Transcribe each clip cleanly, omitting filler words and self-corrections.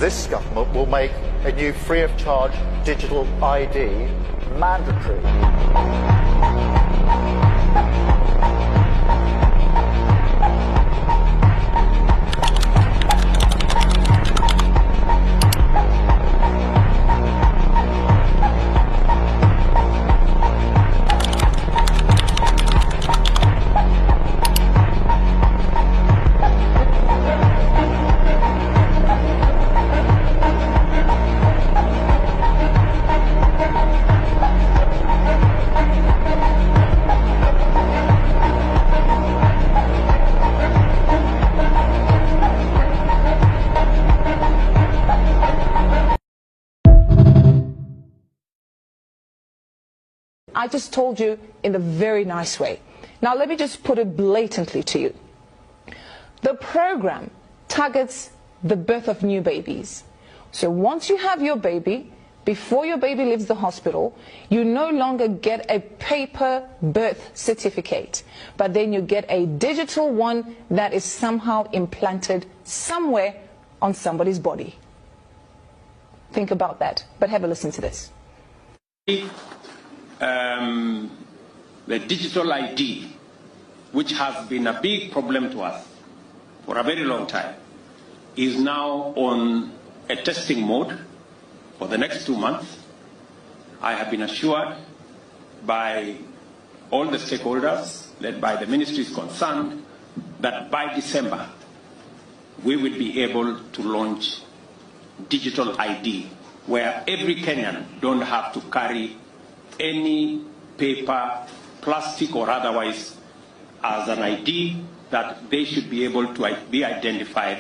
this government will make a new free-of-charge digital ID mandatory. I just told you in a very nice way. Now let me just put it blatantly to you. The program targets the birth of new babies. So once you have your baby, before your baby leaves the hospital, you no longer get a paper birth certificate, but then you get a digital one that is somehow implanted somewhere on somebody's body. Think about that, but have a listen to this. The digital ID, which has been a big problem to us for a very long time, is now on a testing mode for the next 2 months. I have been assured by all the stakeholders, led by the ministries concerned, that by December we will be able to launch digital ID, where every Kenyan don't have to carry any paper, plastic or otherwise, as an ID, that they should be able to be identified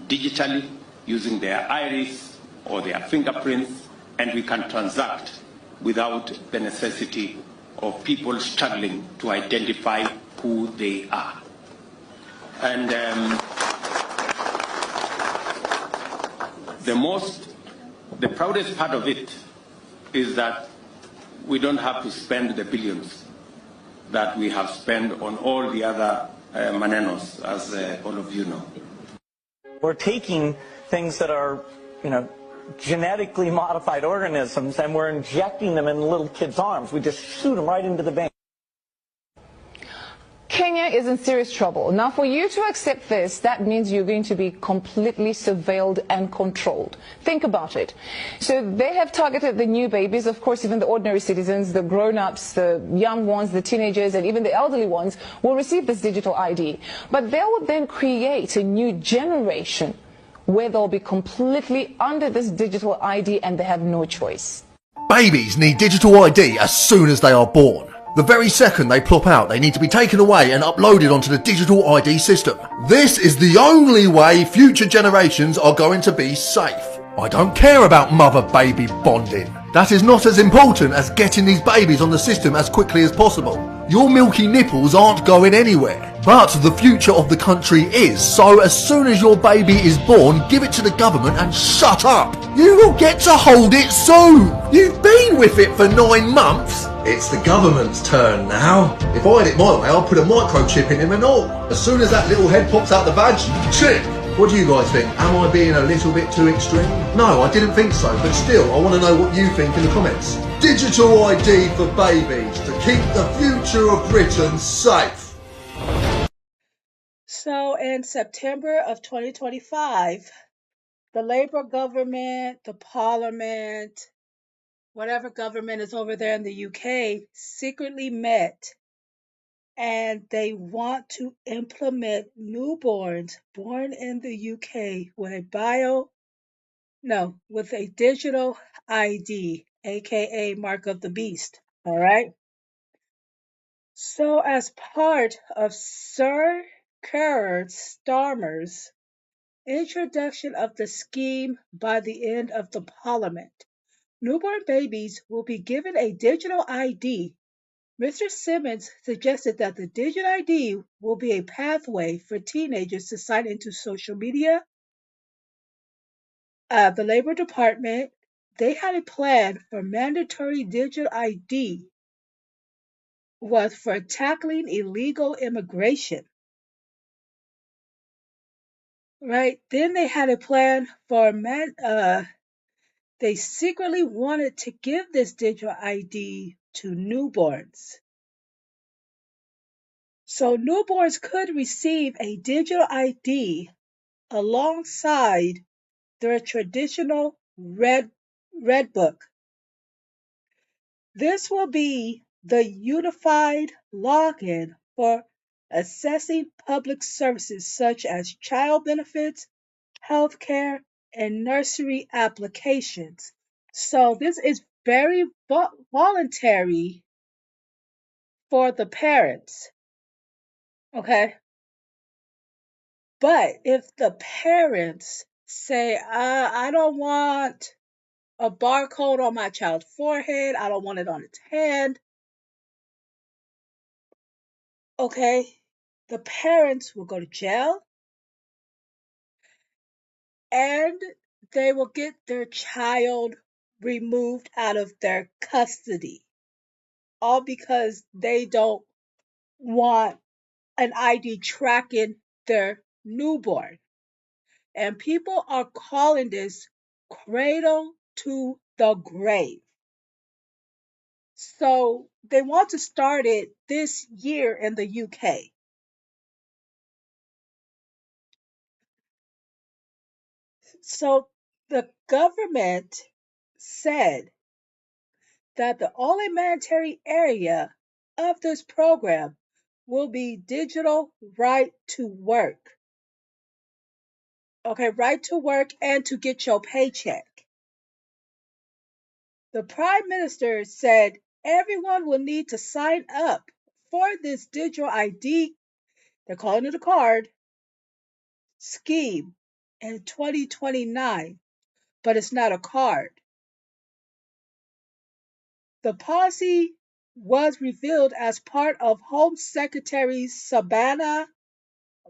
digitally using their iris or their fingerprints, and we can transact without the necessity of people struggling to identify who they are. And the proudest part of it is that we don't have to spend the billions that we have spent on all the other manenos, as all of you know. We're taking things that are, genetically modified organisms, and we're injecting them in little kids' arms. We just shoot them right into the vein. Kenya is in serious trouble. Now, for you to accept this, that means you're going to be completely surveilled and controlled. Think about it. So they have targeted the new babies, of course, even the ordinary citizens, the grown-ups, the young ones, the teenagers, and even the elderly ones will receive this digital ID. But they will then create a new generation where they'll be completely under this digital ID and they have no choice. Babies need digital ID as soon as they are born. The very second they plop out, they need to be taken away and uploaded onto the digital ID system. This is the only way future generations are going to be safe. I don't care about mother-baby bonding. That is not as important as getting these babies on the system as quickly as possible. Your milky nipples aren't going anywhere. But the future of the country is, so as soon as your baby is born, give it to the government and shut up. You will get to hold it soon. You've been with it for 9 months. It's the government's turn now. If I had it my way, I'd put a microchip in him and all. As soon as that little head pops out the badge, chip. What do you guys think? Am I being a little bit too extreme? No, I didn't think so, but still, I want to know what you think in the comments. Digital ID for babies to keep the future of Britain safe. So in September of 2025, the Labour government, the Parliament, whatever government is over there in the UK, secretly met, and they want to implement newborns born in the UK with a digital ID, aka Mark of the Beast. All right. So as part of Sir Keir Starmer's introduction of the scheme by the end of the Parliament, newborn babies will be given a digital ID. Mr. Simmons suggested that the digital ID will be a pathway for teenagers to sign into social media. The Labor Department, they had a plan for mandatory digital ID was for tackling illegal immigration. right? Then they had a plan for they secretly wanted to give this digital ID to newborns. So newborns could receive a digital ID alongside their traditional red book. This will be the unified login for accessing public services such as child benefits, healthcare, and nursery applications. So this is very voluntary for the parents, okay? But if the parents say, I don't want a barcode on my child's forehead, I don't want it on its hand, okay, the parents will go to jail and they will get their child removed out of their custody, all because they don't want an ID tracking their newborn. And people are calling this cradle to the grave. So they want to start it this year in the UK. So the government said that the only mandatory area of this program will be digital right to work. Okay, right to work and to get your paycheck. The Prime Minister said everyone will need to sign up for this digital ID, they're calling it a card, scheme in 2029, but it's not a card. The policy was revealed as part of Home Secretary Sabana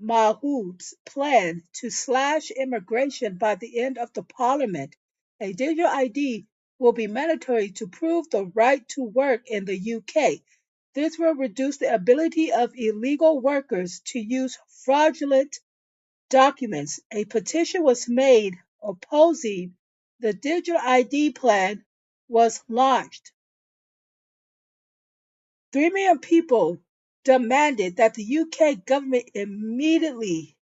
Mahood's plan to slash immigration by the end of the parliament. A digital ID will be mandatory to prove the right to work in the UK. This will reduce the ability of illegal workers to use fraudulent documents. A petition was made opposing the digital ID plan was launched. 3 million people demanded that the UK government immediately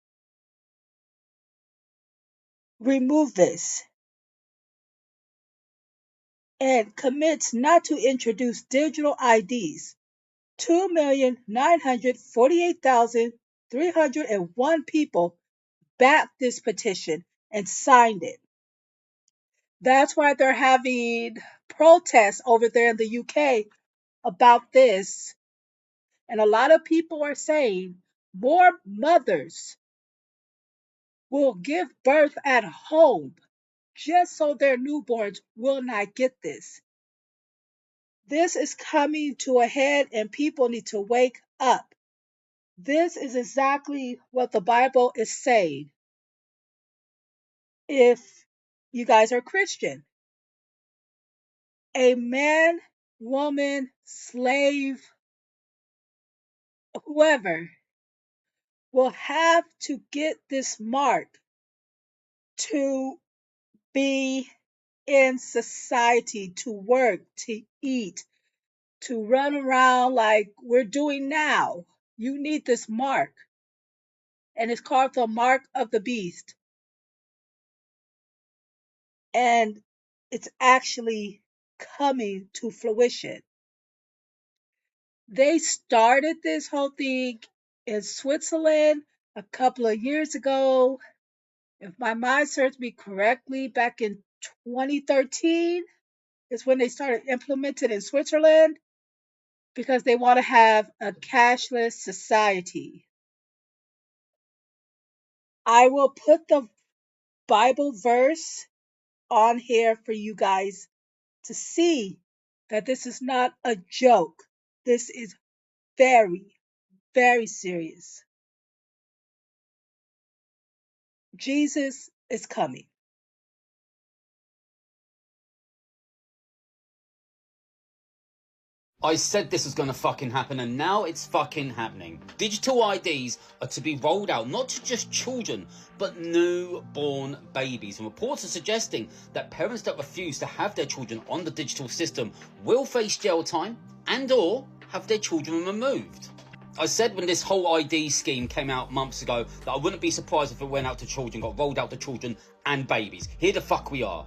remove this and commits not to introduce digital IDs. 2,948,301 people backed this petition and signed it. That's why they're having protests over there in the UK about this. And a lot of people are saying more mothers will give birth at home just so their newborns will not get this. This is coming to a head and people need to wake up. This is exactly what the Bible is saying. If you guys are Christian, a man, woman, slave, whoever will have to get this mark to be in society, to work, to eat, to run around like we're doing now. You need this mark. And it's called the mark of the beast. And it's actually coming to fruition. They started this whole thing in Switzerland a couple of years ago. If my mind serves me correctly, back in 2013 is when they started implementing in Switzerland because they want to have a cashless society. I will put the Bible verse on here for you guys to see that this is not a joke. This is very, very serious. Jesus is coming. I said this was going to fucking happen, and now it's fucking happening. Digital IDs are to be rolled out not to just children, but newborn babies. And reports are suggesting that parents that refuse to have their children on the digital system will face jail time and or have their children removed. I said when this whole ID scheme came out months ago that I wouldn't be surprised if it went out to children, got rolled out to children and babies. Here the fuck we are.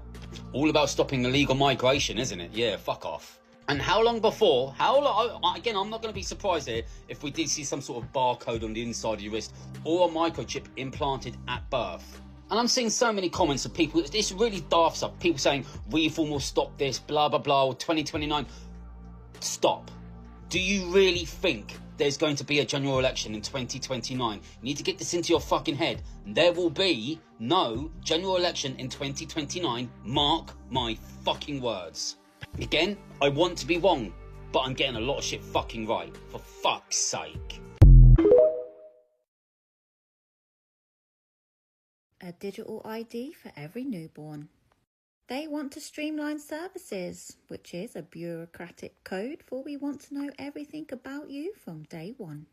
All about stopping illegal migration, isn't it? Yeah, fuck off. And how long before? Again, I'm not going to be surprised here if we did see some sort of barcode on the inside of your wrist or a microchip implanted at birth. And I'm seeing so many comments of people, it's really daft stuff. People saying reform will stop this, blah, blah, blah, or 2029. Stop. Do you really think there's going to be a general election in 2029? You need to get this into your fucking head. There will be no general election in 2029. Mark my fucking words. Again, I want to be wrong, but I'm getting a lot of shit fucking right. For fuck's sake. A digital ID for every newborn. They want to streamline services, which is a bureaucratic code for we want to know everything about you from day one.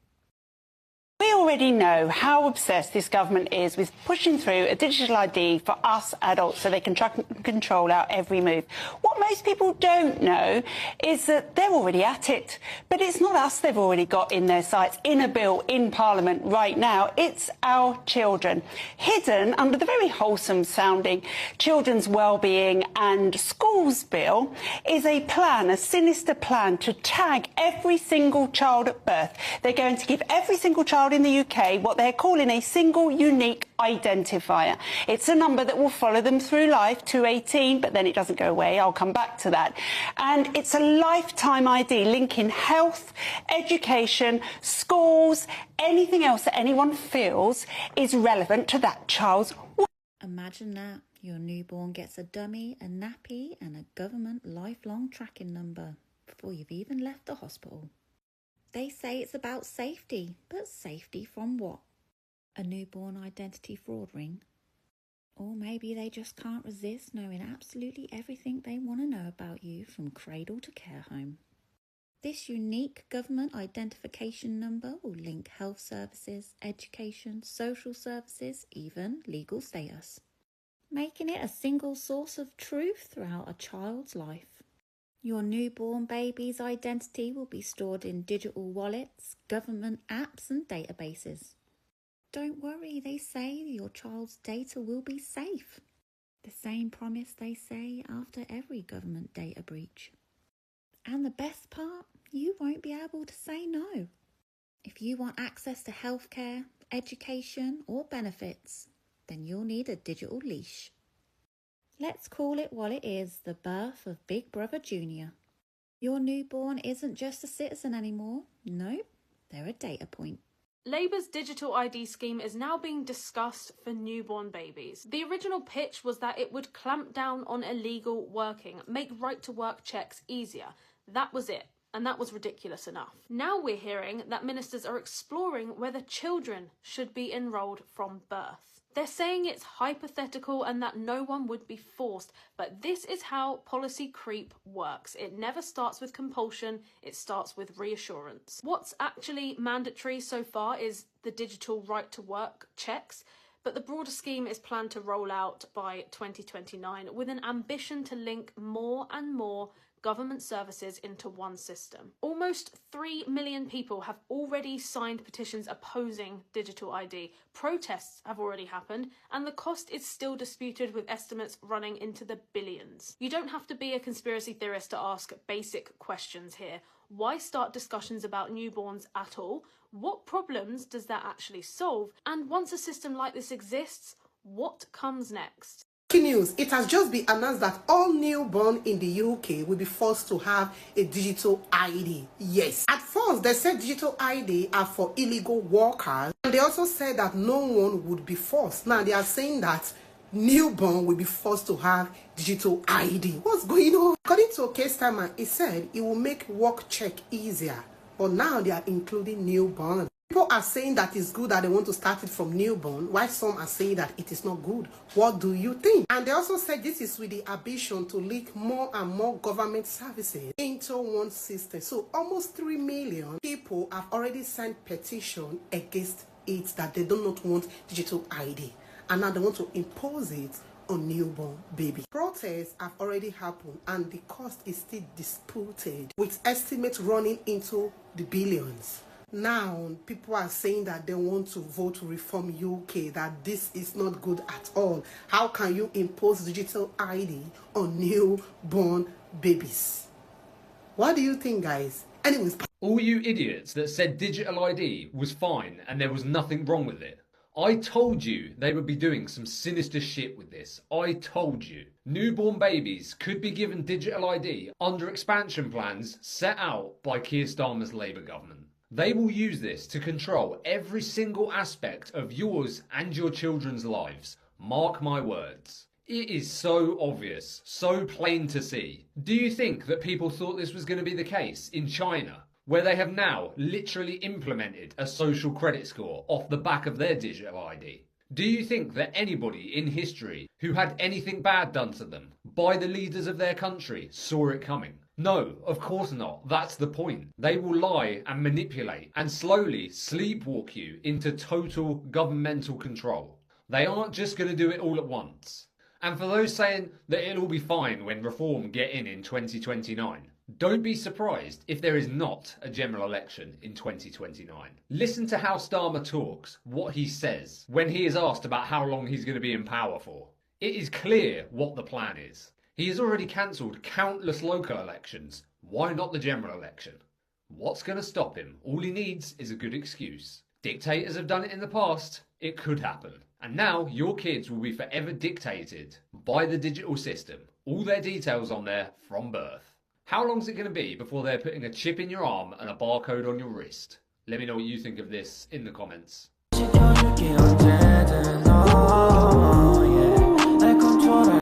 We already know how obsessed this government is with pushing through a digital ID for us adults so they can track and control our every move. What most people don't know is that they're already at it. But it's not us they've already got in their sights, in a bill in Parliament right now. It's our children. Hidden under the very wholesome sounding Children's Wellbeing and Schools Bill is a plan, a sinister plan to tag every single child at birth. They're going to give every single child in the UK what they're calling a single unique identifier. It's a number that will follow them through life to 18, but then it doesn't go away. I'll come back to that. And it's a lifetime ID linking health, education, schools, anything else that anyone feels is relevant to that child's. Imagine that. Your newborn gets a dummy, a nappy and a government lifelong tracking number before you've even left the hospital. They say it's about safety, but safety from what? A newborn identity fraud ring? Or maybe they just can't resist knowing absolutely everything they want to know about you from cradle to care home. This unique government identification number will link health services, education, social services, even legal status, making it a single source of truth throughout a child's life. Your newborn baby's identity will be stored in digital wallets, government apps and databases. Don't worry, they say your child's data will be safe. The same promise they say after every government data breach. And the best part, you won't be able to say no. If you want access to healthcare, education or benefits, then you'll need a digital leash. Let's call it what it is, the birth of Big Brother Junior. Your newborn isn't just a citizen anymore. Nope, they're a data point. Labour's digital ID scheme is now being discussed for newborn babies. The original pitch was that it would clamp down on illegal working, make right-to-work checks easier. That was it. And that was ridiculous enough. Now we're hearing that ministers are exploring whether children should be enrolled from birth. They're saying it's hypothetical and that no one would be forced, but this is how policy creep works. It never starts with compulsion, it starts with reassurance. What's actually mandatory so far is the digital right to work checks, but the broader scheme is planned to roll out by 2029 with an ambition to link more and more government services into one system. Almost 3 million people have already signed petitions opposing digital ID. Protests have already happened, and the cost is still disputed, with estimates running into the billions. You don't have to be a conspiracy theorist to ask basic questions here. Why start discussions about newborns at all? What problems does that actually solve? And once a system like this exists, what comes next? News, it has just been announced that all newborn in the UK will be forced to have a digital ID. Yes. At first, they said digital ID are for illegal workers, and they also said that no one would be forced. Now they are saying that newborn will be forced to have digital ID. What's going on? According to a case timer, it said it will make work check easier, but now they are including newborn. People are saying that it's good that they want to start it from newborn, while some are saying that it is not good. What do you think? And they also said this is with the ambition to link more and more government services into one system. So almost 3 million people have already signed petition against it, that they do not want digital ID. And now they want to impose it on newborn baby. Protests have already happened and the cost is still disputed, with estimates running into the billions. Now, people are saying that they want to vote to reform UK, that this is not good at all. How can you impose digital ID on newborn babies? What do you think, guys? Anyways, all you idiots that said digital ID was fine and there was nothing wrong with it. I told you they would be doing some sinister shit with this. I told you. Newborn babies could be given digital ID under expansion plans set out by Keir Starmer's Labour government. They will use this to control every single aspect of yours and your children's lives. Mark my words. It is so obvious, so plain to see. Do you think that people thought this was going to be the case in China, where they have now literally implemented a social credit score off the back of their digital ID? Do you think that anybody in history who had anything bad done to them by the leaders of their country saw it coming? No, of course not. That's the point. They will lie and manipulate and slowly sleepwalk you into total governmental control. They aren't just going to do it all at once. And for those saying that it'll all be fine when reform get in 2029, don't be surprised if there is not a general election in 2029. Listen to how Starmer talks, what he says, when he is asked about how long he's going to be in power for. It is clear what the plan is. He has already cancelled countless local elections. Why not the general election? What's going to stop him? All he needs is a good excuse. Dictators have done it in the past. It could happen. And now your kids will be forever dictated by the digital system. All their details on there from birth. How long is it going to be before they're putting a chip in your arm and a barcode on your wrist? Let me know what you think of this in the comments.